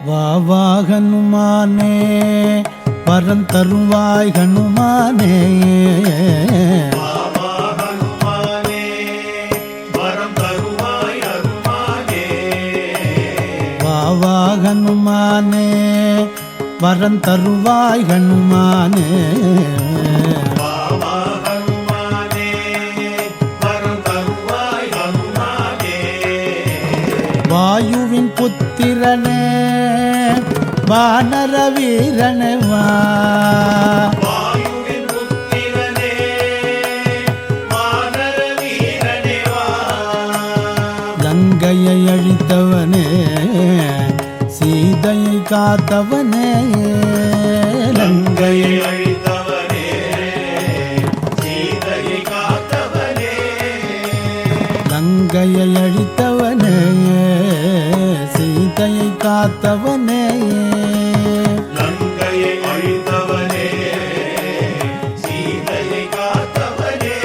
வா வா ஹனுமானே வரம் தருவாய் ஹனுமானே, வா வா ஹனுமானே வரம் தருவாய் ஹனுமானே, வா வா ஹனுமானே வரம் தருவாய் ஹனுமானே, வா வா ஹனுமானே வரம் தருவாய் ஹனுமானே, வாயுவின் புத்திரனே வானர வீரனே வா, வாயுவின் புத்திரனே வானர வீரனே வா, லங்கையை அழித்தவனே சீதையை காத்தவனே, லங்கையை அழித்தவனே சீதையை காத்தவனே, லங்கையை அழித்தவனே சீதையை காத்தவனே, லங்கையை அழித்தவனே சீதையை காத்தவனே,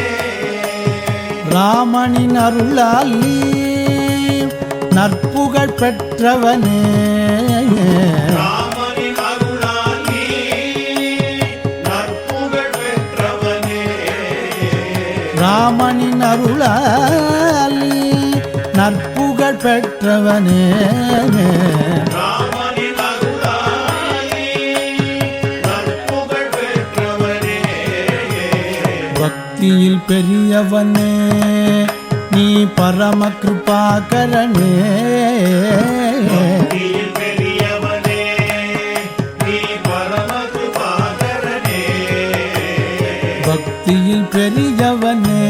ராமனின் அருளால் நீ நற்புகழ் பெற்றவனே, ராமனின் அருளால் நீ நற்புகழ் பெற்றவனே, ராமனின் அருளால் நீ நற்புகழ் பெற்றவனே, ராமனின் அருளால் நீ நற்புகழ் பெற்றவனே, பக்தியில் பெரியவனே நீ பரம கிருபாகரனே, பக்தியில் பெரியவனே நீ பரம கிருபாகரனே, பக்தியில் பெரியவனே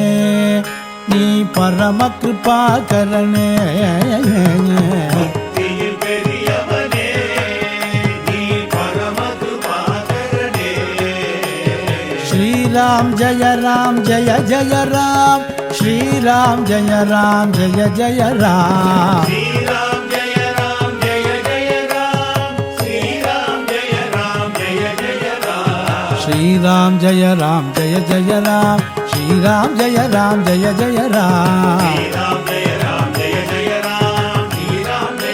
நீ பரம கிருபாகரனே, பக்தியில் பெரியவனே நீ பரம கிருபாகரனே, ஸ்ரீராம் ஜய ராம் ஜய ஜய ராம், ஸ்ரீராம் ஜய ராம் ஜய ஜய ராம், ஸ்ரீராம் ஜெய ராம் ஜெய ஜெய ராம், ஸ்ரீராம் ஜெய ராம் ஜெய ஜெய ராம், ஸ்ரீராம் ஜய ராம் ஜய ஜய ராம், ஸ்ரீராம் ஜய ராம் ஜய ஜய ராம், ஸ்ரீராம் ஜெய ராம் ஜெய ஜெய ராம்,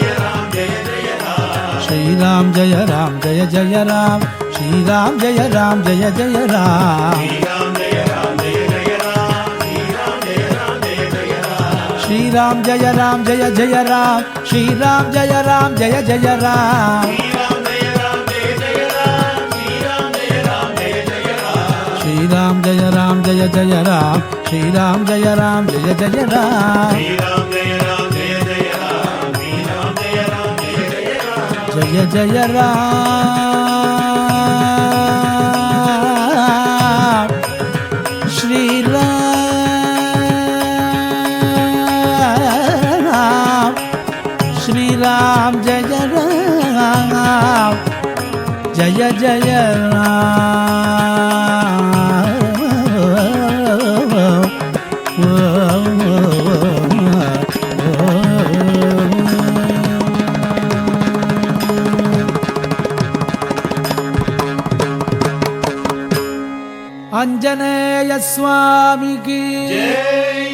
ஸ்ரீராம் ஜெய ராம் ஜெய ஜெய ராம், ஸ்ரீராம் ஜய ராம் ஜய ஜய ராம், ஸ்ரீராம் ஜய ராம் ஜய ஜய ராம், ஸ்ரீராம் ஜெய ராம் ஜெய ஜெய ராம், ஸ்ரீராம் ஜெய ராம் ஜெய ஜெய ராம், ஸ்ரீராம் ஜய ராம் ஜய ஜய ராம், ஸ்ரீராம் ஜெய ராம் ஜெய ஜெய ராம், ஸ்ரீராம் ஜய ராம் ஜய ஜய ராம், ஸ்ரீராம் ஜெய ராம் ஜெய ஜெய ராம், ஸ்ரீராம் ஜெய ராம் ஜெய ஜெய ராம், ஜய ஜய ராம், ஸ்ரீராம், ஸ்ரீராம் ஜய ராம் ஜய ஜய ஆஞ்சநேய சுவாமிக்கு ஜெய்